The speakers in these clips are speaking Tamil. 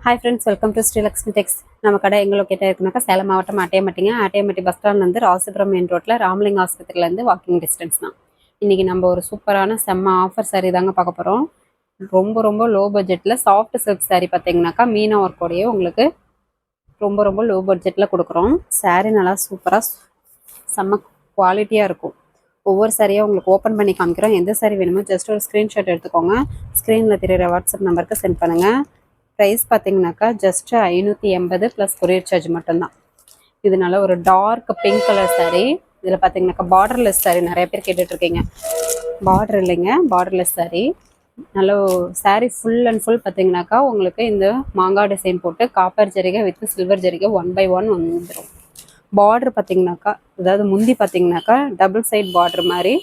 Hi friends, welcome to Sri Lakshmi Tex. நம்ம கடை எங்க லொகேட் ஆயிருக்குனாக்கா சேலம் மாவட்டம் ஆட்டையம்பட்டி பஸ் ஸ்டாண்ட்ல இருந்து ராசிபுரம் மெயின் ரோட்ல ராமலிங்க ஆஸ்பத்திரியில இருந்து வாக்கிங் டிஸ்டன்ஸ் தான். இன்னைக்கு நம்ம ஒரு சூப்பரான செம்ம ஆஃபர் saree தாங்க பார்க்க போறோம். ரொம்ப லோ பட்ஜெட்ல சாஃப்ட் சில்க் saree பார்த்தீங்கன்னாக்கா மீனா ஒர்க்கோடயே உங்களுக்கு ரொம்ப லோ பட்ஜெட்ல கொடுக்குறோம். saree நல்லா சூப்பரா செம்ம குவாலிட்டியா இருக்கும். ஒவ்வொரு சாரியாக உங்களுக்கு ஓப்பன் பண்ணி காமிக்கிறோம். எந்த சாரி வேணுமோ ஜஸ்ட் ஒரு ஸ்க்ரீன்ஷாட் எடுத்துக்கோங்க. ஸ்க்ரீனில் தெரியுற வாட்ஸ்அப் நம்பருக்கு சென்ட் பண்ணுங்கள். ப்ரைஸ் பார்த்தீங்கன்னாக்கா ஜஸ்ட்டு 580 ப்ளஸ் கொரியர் சார்ஜ் மட்டும்தான். இதனால ஒரு டார்க் பிங்க் கலர் சாரீ. இதில் பார்த்தீங்கன்னாக்கா பார்டர்லெஸ் சாரீ நிறைய பேர் கேட்டுட்ருக்கீங்க. பார்டர் இல்லைங்க, பார்டர்லெஸ் சாரீ. நல்ல சாரீ ஃபுல் அண்ட் ஃபுல் பார்த்தீங்கன்னாக்கா உங்களுக்கு இந்த மாங்காய் டிசைன் போட்டு காப்பர் ஜரிகை வித் சில்வர் ஜரிகை 1 by 1 வந்துடும். பார்டர் பார்த்தீங்கன்னாக்கா, அதாவது முந்தி பார்த்தீங்கன்னாக்கா டபுள் சைட் பார்டர் மாதிரி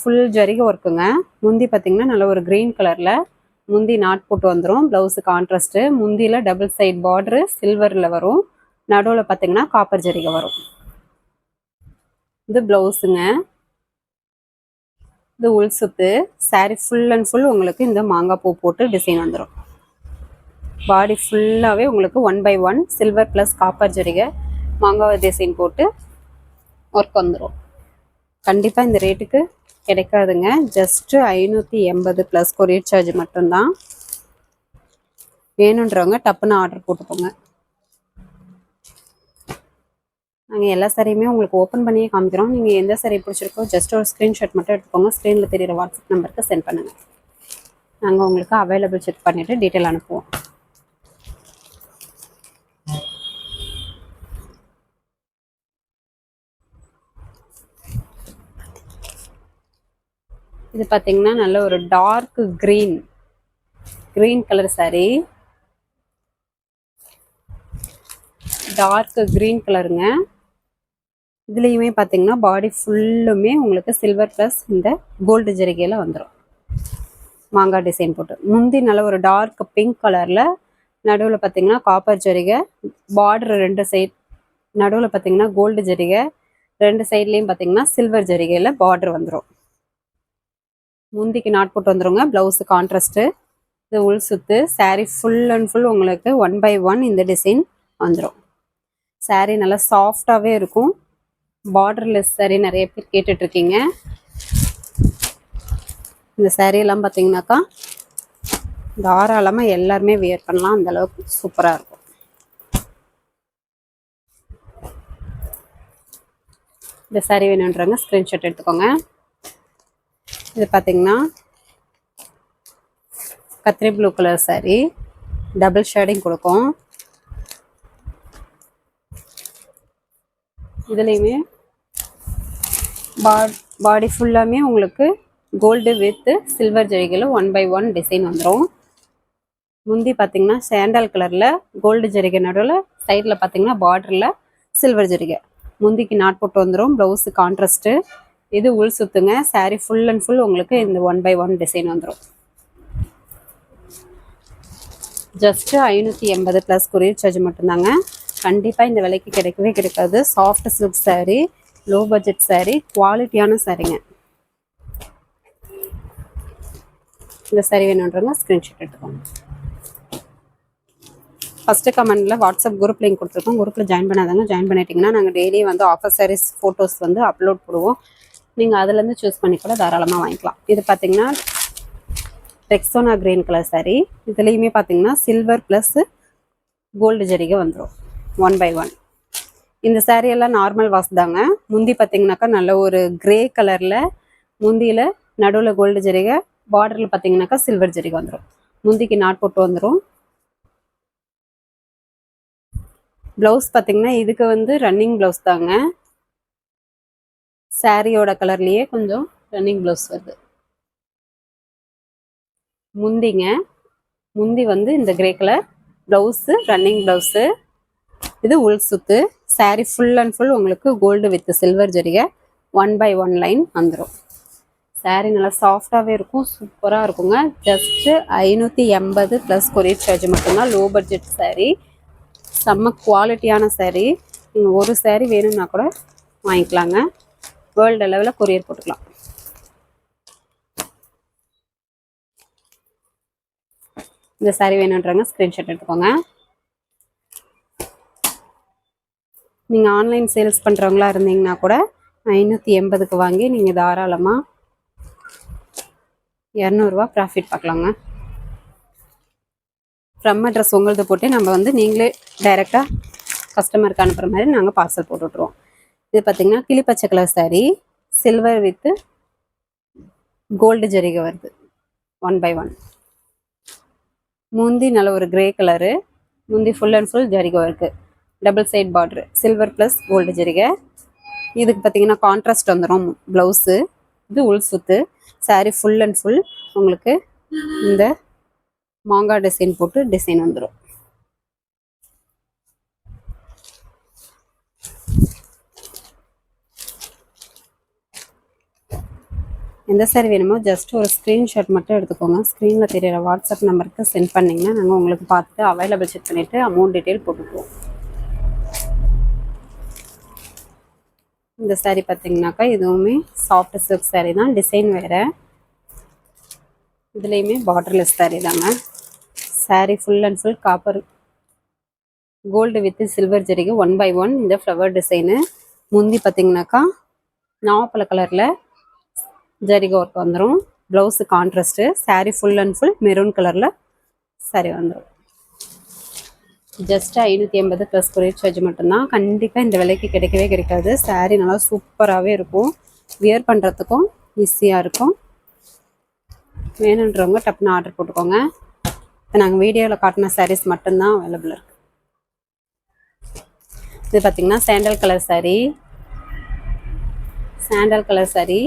ஃபுல் ஜரிகை ஒர்க்குங்க. முந்தி பார்த்தீங்கன்னா நல்ல ஒரு க்ரீன் கலரில் முந்தி நாட் போட்டு வந்துடும். Blouse contrast. முந்தியில் டபுள் சைட் பார்டரு சில்வரில் வரும். நடுவில் பார்த்தீங்கன்னா காப்பர் ஜரிகை வரும். இது ப்ளவுஸுங்க. இது உள் சுத்து. சாரீ ஃபுல் அண்ட் ஃபுல் உங்களுக்கு இந்த மாங்காய் பூ போட்டு டிசைன் வந்துடும். பாடி ஃபுல்லாகவே உங்களுக்கு 1 by 1 சில்வர் ப்ளஸ் காப்பர் ஜரிகை மாங்காய் டிசைன் போட்டு ஒர்க் வந்துடும். கண்டிப்பாக இந்த ரேட்டுக்கு கிடைக்காதுங்க. ஜஸ்ட்டு 580 ப்ளஸ் கொரியர் சார்ஜ் மட்டும்தான். வேணுன்றவங்க டப்புன்னு ஆர்டர் போட்டுக்கோங்க. நாங்கள் எல்லா சாரியுமே உங்களுக்கு ஓப்பன் பண்ணியே காமிக்கிறோம். நீங்கள் எந்த சாரி பிடிச்சிருக்கோ ஜஸ்ட் ஒரு ஸ்க்ரீன்ஷாட் மட்டும் எடுத்துக்கோங்க. ஸ்க்ரீனில் தெரியிற வாட்ஸ்அப் நம்பருக்கு சென்ட் பண்ணுங்கள். நாங்கள் உங்களுக்கு அவைலபிள் செக் பண்ணிவிட்டு டீட்டெயில் அனுப்புவோம். இது பார்த்தீங்கன்னா நல்ல ஒரு dark green colour sari. Dark green கலருங்க. இதுலேயுமே பார்த்தீங்கன்னா பாடி ஃபுல்லுமே உங்களுக்கு சில்வர் ப்ளஸ் இந்த கோல்டு ஜரிகையில் வந்துடும். மாங்காய் டிசைன் போட்டு முந்தி நல்ல ஒரு டார்க் பிங்க் கலரில் நடுவில் பார்த்தீங்கன்னா காப்பர் ஜரிகை பார்டர் 2 சைட். நடுவில் பார்த்தீங்கன்னா கோல்டு ஜரிகை 2 சைட்லேயும் பார்த்தீங்கன்னா சில்வர் ஜரிகையில் பார்டர் வந்துடும். முந்திக்கு நாட் போட்டு வந்துடுங்க. Blouse contrast. இது உள் சுத்து. சாரீ ஃபுல் அண்ட் ஃபுல் உங்களுக்கு 1 by 1 இந்த டிசைன் வந்துடும். சாரீ நல்லா சாஃப்டாகவே இருக்கும். பார்டர்லெஸ் சாரீ நிறைய பேர் கேட்டுட்ருக்கீங்க. இந்த சாரீலாம் பார்த்தீங்கன்னாக்கா தாராளமாக எல்லாருமே வியர் பண்ணலாம். அந்தளவுக்கு சூப்பராக இருக்கும். இந்த சாரீ வேணுன்றவங்க ஸ்க்ரீன்ஷாட் எடுத்துக்கோங்க. இது பார்த்தீங்கன்னா கத்திரி blue colour sari. Double shading கொடுக்கும். இதுலேயுமே பாடி ஃபுல்லாமே உங்களுக்கு கோல்டு வித் சில்வர் ஜரிகையில் 1 by 1 டிசைன் வந்துடும். முந்தி பார்த்தீங்கன்னா சாண்டல் கலரில் கோல்டு ஜரிகை நடுவில் சைடில் பார்த்தீங்கன்னா பார்டரில் சில்வர் ஜரிகை. முந்திக்கு நாட் போட்டு வந்துடும். Blouse contrast. இது உள் சுத்துங்க. சாரீ ஃபுல் அண்ட் ஃபுல் உங்களுக்கு இந்த 1 by 1 டிசைன் வந்துடும். ஜஸ்ட்டு 580 ப்ளஸ் கொரியர் சார்ஜ் மட்டும்தாங்க. கண்டிப்பாக இந்த விலைக்கு கிடைக்கவே கிடைக்காது. Soft silk sari, low budget sari, குவாலிட்டியான சாரீங்க. இந்த சாரீ வேணுன்றவங்க ஸ்க்ரீன்ஷாட் எடுத்துக்கோங்க. ஃபஸ்ட்டு கமெண்டில் வாட்ஸ்அப் குரூப் லிங்க் கொடுத்துருக்கோம். குரூப்பில் ஜாயின் பண்ணாதாங்க. ஜாயின் பண்ணிட்டீங்கன்னா நாங்கள் டெய்லி வந்து ஆஃபர் சாரீஸ் ஃபோட்டோஸ் வந்து அப்லோட் போடுவோம். நீங்கள் அதுலேருந்து சூஸ் பண்ணி கூட தாராளமாக வாங்கிக்கலாம். இது பார்த்தீங்கன்னா ரெக்ஸோனா க்ரீன் கலர் சாரீ. இதுலேயுமே பார்த்தீங்கன்னா சில்வர் ப்ளஸ் கோல்டு ஜரிகை வந்துடும் 1 by 1. இந்த சாரியெல்லாம் நார்மல் வாஷ் தாங்க. முந்தி பார்த்தீங்கன்னாக்கா நல்ல ஒரு க்ரே கலரில் முந்தியில் நடுவில் கோல்டு ஜரிகை பார்டரில் பார்த்தீங்கன்னாக்கா சில்வர் ஜரிகை வந்துடும். முந்திக்கு நாட் போட்டு வந்துடும். ப்ளவுஸ் பார்த்தீங்கன்னா இதுக்கு வந்து ரன்னிங் ப்ளவுஸ் தாங்க. சாரியோட கலர்லேயே கொஞ்சம் ரன்னிங் ப்ளவுஸ் வருது. முந்தி வந்து இந்த grey colour blouse running blouse. இது உள் சுத்து. சாரீ ஃபுல் அண்ட் ஃபுல் உங்களுக்கு கோல்டு வித் சில்வர் ஜரிகை 1 by 1 லைன் வந்துடும். சாரீ நல்லா சாஃப்டாகவே இருக்கும். சூப்பராக இருக்குங்க. ஜஸ்ட்டு 580 ப்ளஸ் கொரியர் சார்ஜ் மட்டும்தான். லோ பட்ஜெட் சாரீ, செம்ம குவாலிட்டியான சாரீ. நீங்கள் ஒரு சாரீ வேணும்னா கூட வாங்கிக்கலாங்க. வேர்ல்டு லெவலில் கொரியர் போட்டுக்கலாம். இந்த சாரீ வேணுன்றவங்க ஸ்க்ரீன்ஷாட் எடுத்துக்கோங்க. நீங்கள் ஆன்லைன் சேல்ஸ் பண்ணுறவங்களா இருந்தீங்கன்னா கூட 580க்கு வாங்கி நீங்கள் தாராளமாக 200 ரூபா ப்ராஃபிட் பார்க்கலாங்க. ஃப்ரம் அட்ரஸ் உங்களது போட்டு நம்ம வந்து நீங்களே டைரெக்டாக கஸ்டமருக்கு அனுப்புகிற மாதிரி நாங்கள் பார்சல் போட்டு விட்ருவோம். இது பார்த்திங்கன்னா கிளிப்பச்சை colour sari, silver with gold ஜரிகை வருது 1/1. முந்தி நல்ல ஒரு கிரே கலரு, முந்தி ஃபுல் அண்ட் ஃபுல் ஜரிகை இருக்குது, double side border, silver plus gold ஜரிகை. இதுக்கு பார்த்திங்கன்னா கான்ட்ராஸ்ட் வந்துடும் ப்ளவுஸு. இது உள் சுத்து. சாரீ ஃபுல் அண்ட் ஃபுல் உங்களுக்கு இந்த மாங்காய் டிசைன் போட்டு டிசைன் வந்துடும். எந்த சாரி வேணுமோ ஜஸ்ட் ஒரு ஸ்க்ரீன்ஷாட் மட்டும் எடுத்துக்கோங்க. ஸ்க்ரீனில் தெரியிற வாட்ஸ்அப் நம்பருக்கு சென்ட் பண்ணிங்கன்னா நாங்கள் உங்களுக்கு பார்த்துட்டு அவைலபிள் செக் பண்ணிவிட்டு அமௌண்ட் டீட்டெயில் போட்டுக்குவோம். இந்த சாரீ பார்த்தீங்கன்னாக்கா இதுவுமே சாஃப்ட் சில்க் சாரீ தான், டிசைன் வேறு. இதுலேயுமே பார்டர்லெஸ் சாரீ தாங்க. Sari full and full copper gold with silver ஜரிகை 1/1 இந்த ஃப்ளவர் டிசைனு. முந்தி பார்த்தீங்கன்னாக்கா நாவப்பழ கலரில் ஜரிகை ஒர்க் வந்துடும். Blouse contrast. Sari full and full maroon கலரில் சாரீ வந்துடும். ஜஸ்ட் 580 ப்ளஸ் கொரியர் சார்ஜ் மட்டும்தான். கண்டிப்பாக இந்த விலைக்கு கிடைக்கவே கிடைக்காது. சாரீ நல்லா சூப்பராகவே இருக்கும், வியர் பண்ணுறதுக்கும் ஈஸியாக இருக்கும். வேணுன்றவங்க டப்புன்னு ஆர்டர் போட்டுக்கோங்க. இப்போ நாங்கள் வீடியோவில் காட்டின சாரீஸ் மட்டும்தான் அவைலபிள் இருக்குது. இது பார்த்திங்கன்னா sandal colour sari, sandal colour sari.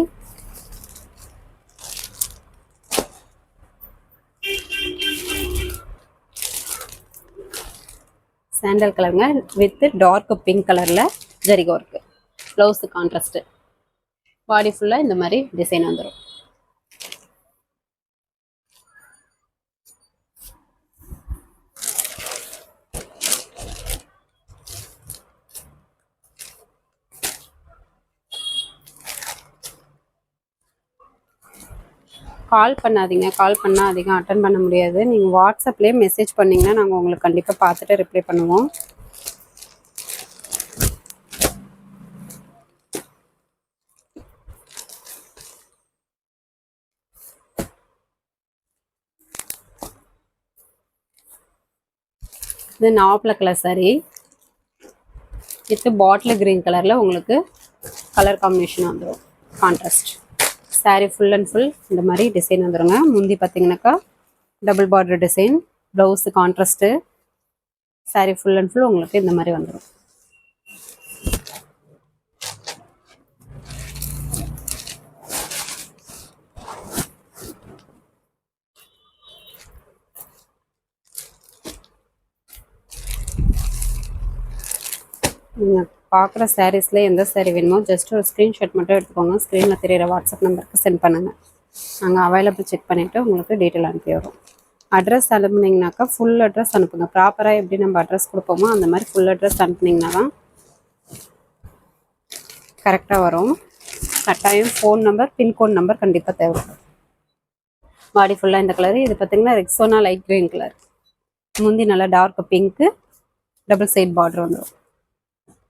Sandal கலருங்க வித் டார்க் பிங்க் கலரில் ஜரிகை ஒர்க்கு. Blouse contrast. பாடி ஃபுல்லாக இந்த மாதிரி டிசைன் வந்துடும். கால் பண்ணாதீங்க, கால் பண்ணால் அதிகம் அட்டன் பண்ண முடியாது. நீங்கள் வாட்ஸ்அப்லேயே மெசேஜ் பண்ணிங்கன்னா நாங்கள் உங்களுக்கு கண்டிப்பாக பார்த்துட்டு ரிப்ளை பண்ணுவோம். இது நாவப்பழ colour sari with bottle green கலரில் உங்களுக்கு கலர் காம்பினேஷன் வந்துடும், contrast. Sari full and full இந்த மாதிரி டிசைன் வந்துடுங்க. முந்தி பார்த்தீங்கன்னாக்கா double border design, blouse contrast. Sari full and full உங்களுக்கு இந்த மாதிரி வந்துடும். நீங்கள் பார்க்குற சாரீஸில் எந்த சாரீ வேணுமோ ஜஸ்ட் ஒரு ஸ்க்ரீன்ஷாட் மட்டும் எடுத்துக்கோங்க. ஸ்க்ரீனில் தெரியிற வாட்ஸ்அப் நம்பருக்கு சென்ட் பண்ணுங்கள். நாங்கள் அவைலபிள் செக் பண்ணிவிட்டு உங்களுக்கு டீட்டெயில் அனுப்பி வரோம். அட்ரஸ் அனுப்புனீங்கனாக்கா ஃபுல் அட்ரஸ் அனுப்புங்க. ப்ராப்பராக எப்படி நம்ம அட்ரஸ் கொடுப்போமோ அந்த மாதிரி ஃபுல் அட்ரஸ் அனுப்புனீங்கன்னா தான் கரெக்டாக வரும். கட்டாயம் ஃபோன் நம்பர், பின்கோட் நம்பர் கண்டிப்பாக தேவைப்படும். பாடி ஃபுல்லாக இந்த கலரு. இது பார்த்திங்கன்னா ரெக்ஸோனா லைட் க்ரீன் கலர். முந்தி நல்லா dark pink, double side border வந்துடும்.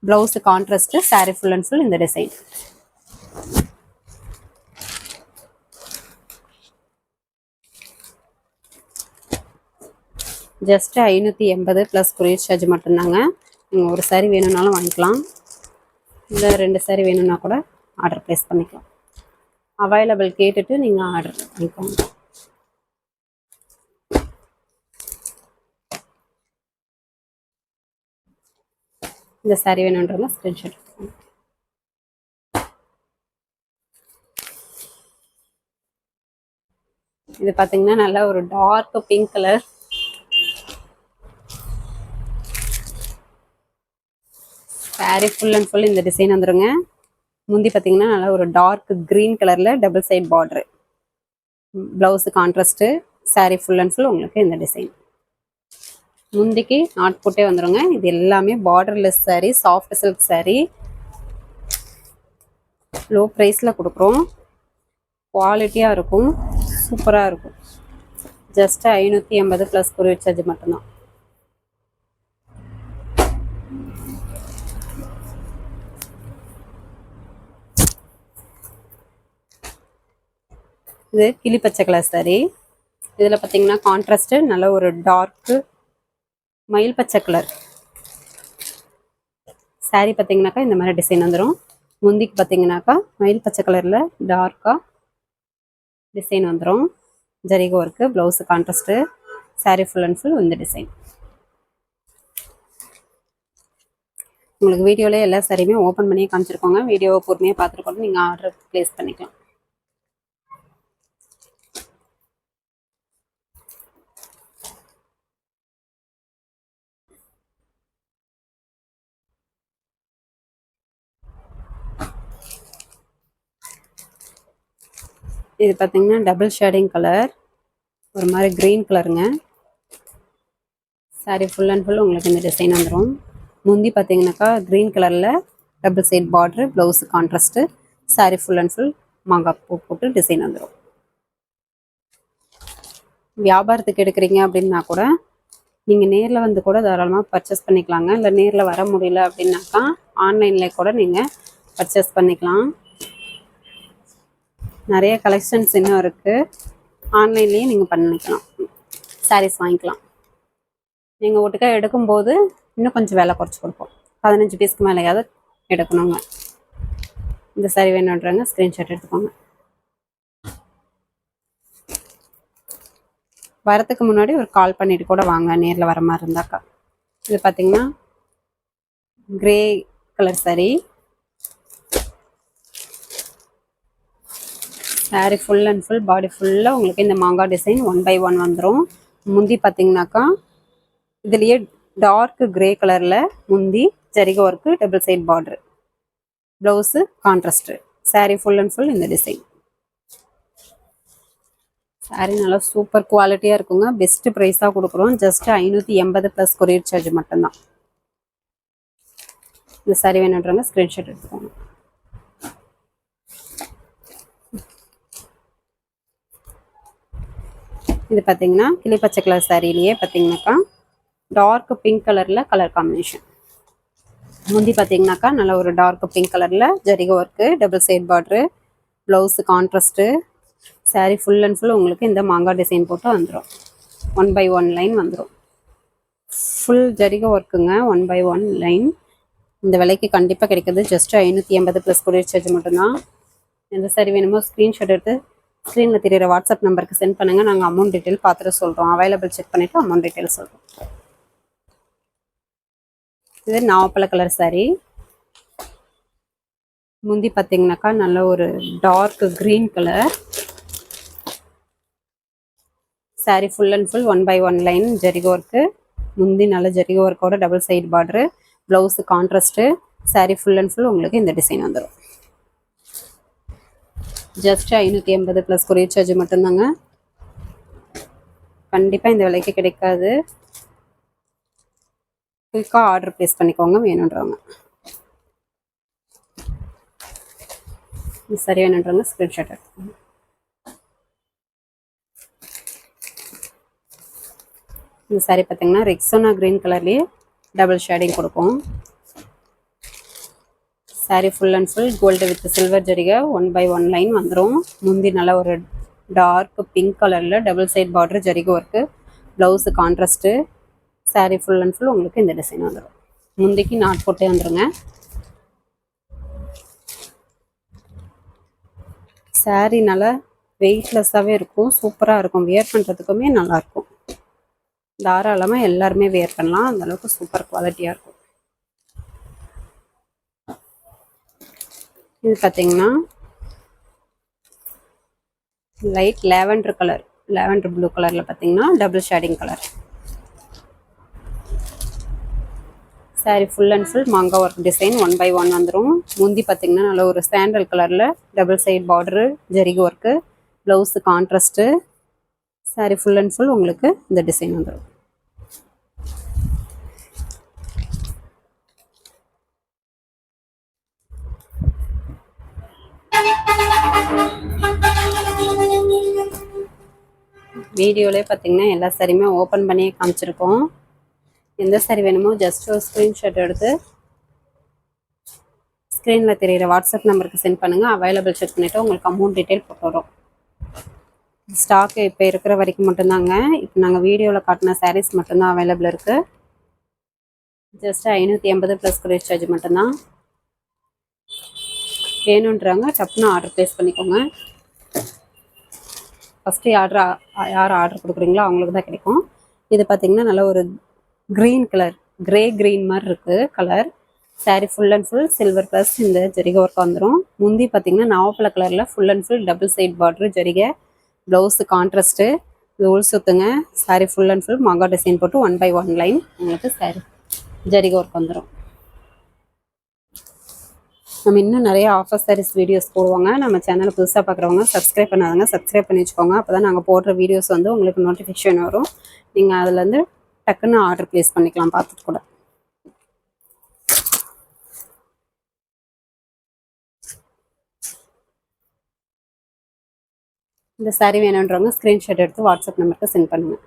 Blouse contrast. Sari full and full இந்த design. Just 580 plus courier charge மட்டும்தாங்க. நீங்கள் ஒரு சாரீ வேணும்னாலும் வாங்கிக்கலாம், இல்லை 2 சாரீ வேணும்னா கூட ஆர்டர் ப்ளேஸ் பண்ணிக்கலாம். அவைலபிள் கேட்டுட்டு நீங்கள் ஆர்டர் பண்ணிக்கோங்க. இந்த சாரீ வேணுன்றவங்க ஸ்க்ரீன்ஷாட் எடுத்துக்கோங்க. இது பார்த்தீங்கன்னா நல்லா ஒரு dark pink colour. Sari full and full இந்த டிசைன் வந்துடுங்க. முந்தி பார்த்தீங்கன்னா நல்லா ஒரு டார்க் க்ரீன் கலரில் double side border, blouse contrast. Sari full and full உங்களுக்கு இந்த டிசைன். முந்திக்கு நாட் போட்டே வந்துடுங்க. இது எல்லாமே borderless sari, soft silk sari. Low ப்ரைஸில் கொடுக்குறோம், குவாலிட்டியாக இருக்கும், சூப்பராக இருக்கும். ஜஸ்ட் 580 ப்ளஸ் கொரியர் சார்ஜ் மட்டும்தான். இது கிளி பச்சை கலர் சாரி. இதில் பார்த்தீங்கன்னா கான்ட்ராஸ்ட்டு நல்ல ஒரு டார்க்கு மயில் பச்சை கலர் சாரி. பார்த்தீங்கன்னாக்கா இந்த மாதிரி டிசைன் வந்துடும். முந்திக்கு பார்த்தீங்கன்னாக்கா மயில் பச்சை கலரில் டார்க்காக டிசைன் வந்துடும். ஜரிகை work, blouse contrast, sari full and full இந்த டிசைன். உங்களுக்கு வீடியோவில் எல்லா சாரியுமே ஓப்பன் பண்ணி காமிச்சிருக்கோங்க. வீடியோவை பொறுமையாக பார்த்துருக்கோம். நீங்கள் ஆர்டர் ப்ளேஸ் பண்ணிக்கலாம். இது பார்த்தீங்கன்னா டபுள் ஷேடிங் கலர், ஒரு மாதிரி க்ரீன் கலருங்க. சாரி ஃபுல் அண்ட் ஃபுல் உங்களுக்கு இந்த டிசைன் வந்துடும். முந்தி பார்த்தீங்கன்னாக்கா க்ரீன் கலரில் double side border, blouse contrast, sari full and full மாங்காய் பூ போட்டு டிசைன் வந்துடும். வியாபாரத்துக்கு எடுக்கிறீங்க அப்படின்னா கூட நீங்கள் நேரில் வந்து கூட தாராளமாக பர்ச்சேஸ் பண்ணிக்கலாங்க. இல்லை நேரில் வர முடியல அப்படின்னாக்கா ஆன்லைனில் கூட நீங்கள் பர்ச்சேஸ் பண்ணிக்கலாம். நிறைய கலெக்ஷன்ஸ் இன்னும் இருக்குது. ஆன்லைன்லேயே நீங்கள் பண்ணிக்கலாம், சாரீஸ் வாங்கிக்கலாம். நீங்கள் ஒட்டுக்கா எடுக்கும்போது இன்னும் கொஞ்சம் விலை குறைச்சி கொடுப்போம். 15 பீஸ்க்கு மேலேயாவது எடுக்கணுங்க. இந்த சாரி வேணுன்றவங்க ஸ்க்ரீன்ஷாட் எடுத்துக்கோங்க. வரத்துக்கு முன்னாடி ஒரு கால் பண்ணிட்டு கூட வாங்க, நேரில் வர மாதிரி இருந்தாக்கா. இது பார்த்தீங்கன்னா grey colour sorry. Sorry full and full body ஃபுல்லாக உங்களுக்கு இந்த மாங்காய் டிசைன் 1 by 1 வந்துடும். முந்தி பார்த்தீங்கன்னாக்கா இதுலேயே டார்க் கிரே கலரில் முந்தி, ஜரிகை work, double side border, blouse contrast, sari full and full இந்த டிசைன். சாரி நல்லா சூப்பர் குவாலிட்டியாக இருக்குங்க. பெஸ்ட்டு ப்ரைஸாக கொடுக்குறோம். ஜஸ்ட் 580 ப்ளஸ் கொரியர் சார்ஜ் மட்டும்தான். இந்த சாரி வேணுன்றவங்க ஸ்க்ரீன்ஷாட் எடுத்துக்கோங்க. இது பார்த்தீங்கன்னா கிளி பச்சை கலர் சாரிலேயே பார்த்தீங்கன்னாக்கா டார்க் பிங்க் கலரில் கலர் காம்பினேஷன். முந்தி பார்த்தீங்கன்னாக்கா நல்ல ஒரு டார்க் பிங்க் கலரில் ஜரிகை work, double side border, blouse contrast, sari full and full உங்களுக்கு இந்த மாங்காய் டிசைன் போட்டு வந்துடும். 1 by 1 லைன் வந்துடும். ஃபுல் ஜரிகை ஒர்க்குங்க. 1 by 1 லைன். இந்த விலைக்கு கண்டிப்பாக கிடைக்கிது. ஜஸ்ட் 580 ப்ளஸ் கொரியர் சார்ஜ் மட்டும்தான். எந்த சாரி வேணுமோ ஸ்க்ரீன்ஷாட் எடுத்து ஸ்க்ரீனில் தெரியிற வாட்ஸ்அப் நம்பருக்கு சென்ட் பண்ணுங்கள். நாங்கள் அமௌண்ட் டீட்டெயில் பார்த்துட்டு சொல்கிறோம். அவைலபிள் செக் பண்ணிவிட்டு அமௌண்ட் டீட்டெயில் சொல்கிறோம். இது நாவப்பழ கலர் சாரி. முந்தி பார்த்தீங்கன்னாக்கா நல்ல ஒரு dark green colour. Sari full and full 1 by 1 line ஜரிகை ஒர்க்கு. முந்தி நல்ல ஜரிகை ஒர்க்கோட double side border, blouse contrast, sari full and full உங்களுக்கு இந்த டிசைன் வந்துடும். ஜஸ்ட் 580 ப்ளஸ் கொரியர் சார்ஜ் மட்டும்தாங்க. கண்டிப்பாக இந்த விலைக்கு கிடைக்காது. குயிக்காக ஆர்டர் ப்ளேஸ் பண்ணிக்கோங்க வேணுன்றவங்க. சரி வேணுன்றவங்க ஸ்க்ரீன்ஷாட் எடுத்துக்கோங்க. இந்த சாரி பார்த்தீங்கன்னா ரெக்ஸோனா க்ரீன் கலர்லேயே டபுள் ஷேடிங் கொடுக்கும். Sari full and full gold with silver ஜரிகை 1 by 1 லைன் வந்துடும். முந்தி நல்லா ஒரு டார்க் பிங்க் கலரில் டபுள் சைட் பார்டர் ஜரிகை work, blouse contrast, sari full and full உங்களுக்கு இந்த டிசைன் வந்துடும். முந்திக்கு நாட் போட்டே வந்துடுங்க. சாரி நல்லா வெயிட்லெஸ்ஸாகவே இருக்கும். சூப்பராக இருக்கும். வியர் பண்ணுறதுக்குமே நல்லாயிருக்கும். தாராளமாக எல்லாருமே வியர் பண்ணலாம். அந்தளவுக்கு சூப்பர் குவாலிட்டியாக இருக்கும். இது பார்த்தீங்கன்னா light lavender colour, lavender blue கலரில் பார்த்தீங்கன்னா double shading colour. Sari full and full மாங்காய் ஒர்க் டிசைன் 1 by 1 வந்துடும். முந்தி பார்த்தீங்கன்னா நல்ல ஒரு சாண்டல் கலரில் டபுள் சைட் பார்டரு, ஜரிகை work, blouse contrast, sari full and full உங்களுக்கு இந்த டிசைன் வந்துடும். வீடியோலேயே பார்த்தீங்கன்னா எல்லா சாரியுமே ஓப்பன் பண்ணி காமிச்சிருக்கோம். எந்த சாரி வேணுமோ ஜஸ்ட் ஒரு ஸ்க்ரீன்ஷாட் எடுத்து ஸ்க்ரீனில் தெரியிற வாட்ஸ்அப் நம்பருக்கு சென்ட் பண்ணுங்கள். அவைலபிள் செக் பண்ணிவிட்டு உங்களுக்கு அமௌண்ட் டீட்டெயில் போட்டு வரும். ஸ்டாக்கு இப்போ இருக்கிற வரைக்கும் மட்டும்தாங்க. இப்போ நாங்கள் வீடியோவில் காட்டின சாரீஸ் மட்டும்தான் அவைலபிள் இருக்குது. ஜஸ்ட் 580 ப்ளஸ் கொரியர் சார்ஜ் மட்டும்தான். வேணுன்றாங்க டப்புன்னு ஆர்டர் ப்ளேஸ் பண்ணிக்கோங்க. ஃபஸ்ட்டு யார் ஆர்டர் கொடுக்குறீங்களோ அவங்களுக்கு தான் கிடைக்கும். இது பார்த்திங்கன்னா நல்ல ஒரு க்ரீன் கலர், கிரே க்ரீன் மாதிரி இருக்குது colour. Sari full and full silver plus இந்த ஜரிகை ஒர்க் வந்துடும். முந்தி பார்த்திங்கன்னா நாவப்பழ கலரில் full and full double side border ஜரிகை. ப்ளவுஸு கான்ட்ராஸ்ட்டு, இது உள் சுற்றுங்க. சாரீ ஃபுல் அண்ட் ஃபுல் மாங்கா டிசைன் போட்டு 1 by 1 லைன் உங்களுக்கு சாரீ ஜரிகை ஒர்க் வந்துடும். நம்ம இன்னும் நிறைய ஆஃபர் சாரீஸ் வீடியோஸ் போடுவாங்க. நம்ம சேனலை புதுசாக பார்க்குறவங்க சப்ஸ்கிரைப் பண்ணாதவங்க சப்ஸ்கிரைப் பண்ணி வச்சுக்கோங்க. அப்போ தான் நாங்கள் போடுற வீடியோஸ் வந்து உங்களுக்கு நோட்டிஃபிகேஷன் வரும். நீங்கள் அதுலேருந்து டக்குன்னு ஆர்டர் ப்ளேஸ் பண்ணிக்கலாம் பார்த்துட்டு கூட. இந்த சாரீ வேணுன்றவங்க ஸ்க்ரீன்ஷாட் எடுத்து வாட்ஸ்அப் நம்பருக்கு சென்ட் பண்ணுங்கள்.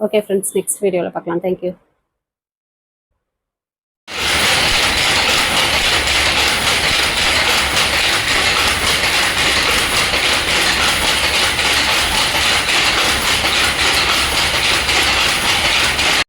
ஓகே ஃப்ரெண்ட்ஸ், நெக்ஸ்ட் வீடியோவில் பார்க்கலாம். தேங்க்யூ.